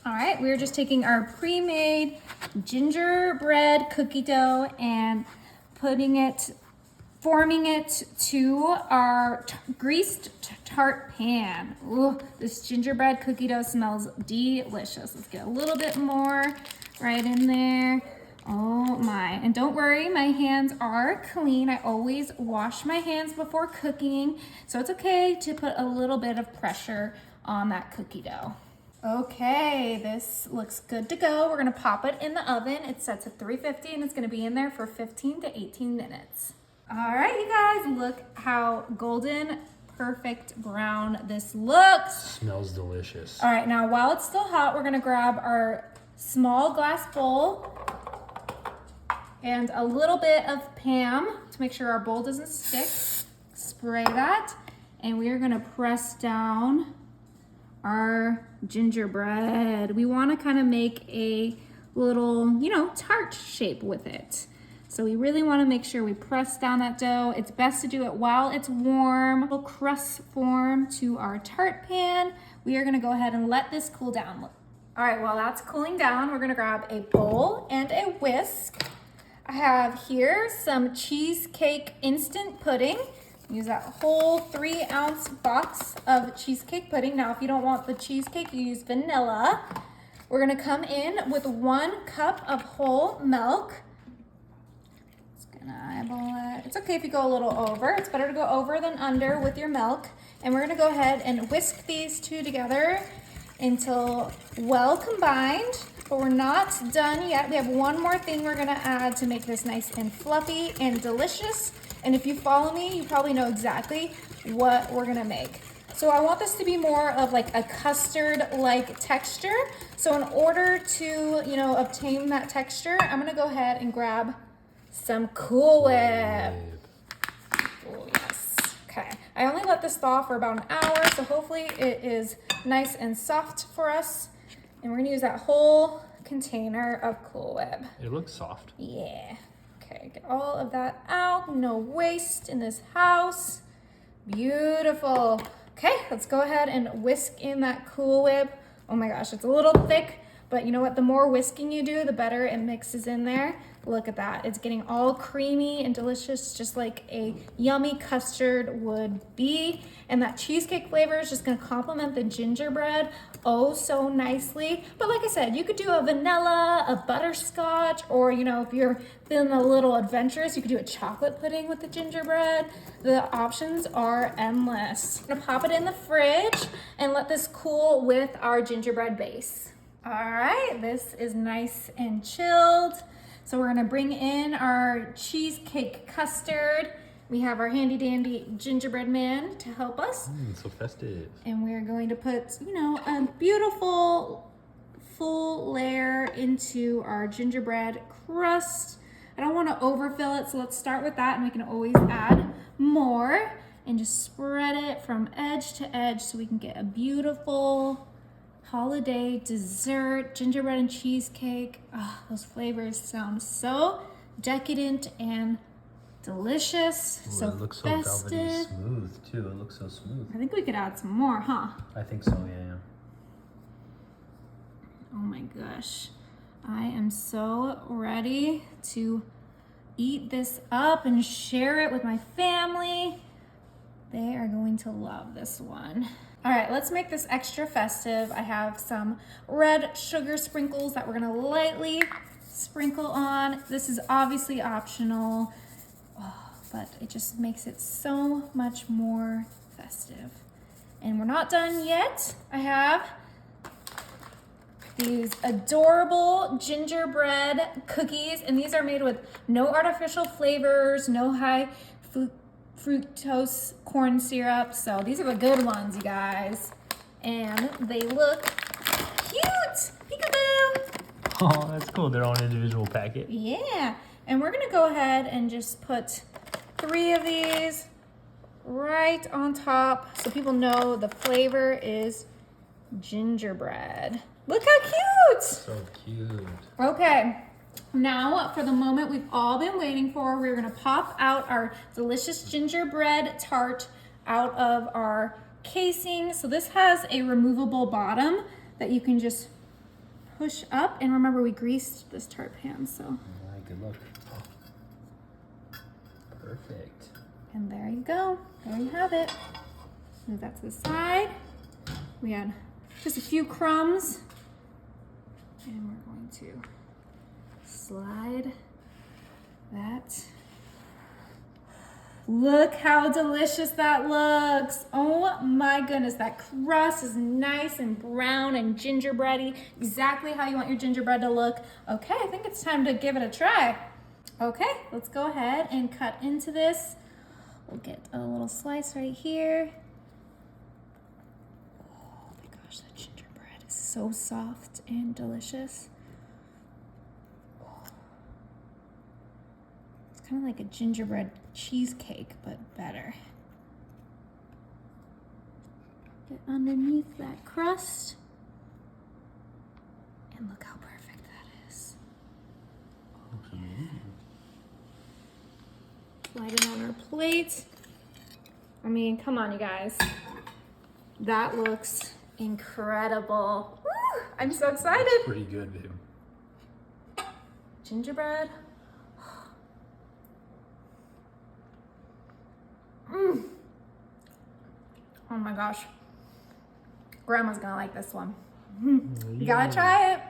All right, we're just taking our pre-made gingerbread cookie dough and forming it to our greased tart pan. Ooh, this gingerbread cookie dough smells delicious. Let's get a little bit more right in there. Oh my, and don't worry, my hands are clean. I always wash my hands before cooking, so it's okay to put a little bit of pressure on that cookie dough. Okay, this looks good to go. We're gonna pop it in the oven. It's set to 350 and it's gonna be in there for 15 to 18 minutes. All right, you guys, look how golden, perfect brown this looks. Smells delicious. All right, now while it's still hot, we're gonna grab our small glass bowl and a little bit of Pam to make sure our bowl doesn't stick. Spray that, and we are gonna press down our gingerbread. We want to kind of make a little, tart shape with it. So we really want to make sure we press down that dough. It's best to do it while it's warm. A little crust form to our tart pan. We are going to go ahead and let this cool down. All right, while that's cooling down, we're going to grab a bowl and a whisk. I have here some cheesecake instant pudding. Use that whole 3-ounce box of cheesecake pudding. Now, if you don't want the cheesecake, you use vanilla. We're gonna come in with 1 cup of whole milk. Just gonna eyeball it. It's okay if you go a little over. It's better to go over than under with your milk. And we're gonna go ahead and whisk these two together until well combined. But we're not done yet. We have one more thing we're gonna add to make this nice and fluffy and delicious. And if you follow me, you probably know exactly what we're gonna make. So I want this to be more of like a custard-like texture. So in order to, obtain that texture, I'm gonna go ahead and grab some Cool Whip. Oh, yes. Okay. I only let this thaw for about an hour, so hopefully it is nice and soft for us. And we're gonna use that whole container of Cool Whip. It looks soft. Yeah. Okay, get all of that out. No waste in this house. Beautiful. Okay, let's go ahead and whisk in that Cool Whip. Oh my gosh, it's a little thick, but you know what? The more whisking you do, the better it mixes in there. Look at that. It's getting all creamy and delicious, just like a yummy custard would be. And that cheesecake flavor is just gonna complement the gingerbread oh so nicely. But like I said, you could do a vanilla, a butterscotch, or if you're feeling a little adventurous, you could do a chocolate pudding with the gingerbread. The options are endless. I'm gonna pop it in the fridge and let this cool with our gingerbread base. All right, this is nice and chilled. So we're gonna bring in our cheesecake custard. We have our handy dandy gingerbread man to help us. So festive. And we're going to put, a beautiful full layer into our gingerbread crust. I don't wanna overfill it, so let's start with that, and we can always add more and just spread it from edge to edge so we can get a beautiful holiday dessert, gingerbread and cheesecake. Oh, those flavors sound so decadent and delicious. Ooh, so it looks so festive. velvety smooth too. It looks so smooth. I think we could add some more, huh? I think so, yeah. Oh my gosh. I am so ready to eat this up and share it with my family. They are going to love this one. All right, let's make this extra festive. I have some red sugar sprinkles that we're gonna lightly sprinkle on. This is obviously optional, but it just makes it so much more festive. And we're not done yet. I have these adorable gingerbread cookies, and these are made with no artificial flavors, no high fructose corn syrup. So these are the good ones, you guys. And they look cute. Peekaboo. Oh, that's cool. They're all in an individual packet. Yeah. And we're gonna go ahead and just put 3 of these right on top so people know the flavor is gingerbread. Look how cute. So cute. Okay. Now, for the moment we've all been waiting for, we're gonna pop out our delicious gingerbread tart out of our casing. So this has a removable bottom that you can just push up. And remember, we greased this tart pan, so. All right, good luck. Perfect. And there you go. There you have it. Move that to the side. We had just a few crumbs. And we're going to slide that. Look how delicious that looks. Oh my goodness, that crust is nice and brown and gingerbready. Exactly how you want your gingerbread to look. Okay, I think it's time to give it a try. Okay, let's go ahead and cut into this. We'll get a little slice right here. Oh my gosh, that gingerbread is so soft and delicious. It's kind of like a gingerbread cheesecake, but better. Get underneath that crust. And look how perfect that is. Slide it on our plate. I mean, come on, you guys. That looks incredible. Woo! I'm so excited. That's pretty good, babe. Gingerbread. Oh my gosh. Grandma's gonna like this one. You gotta try it.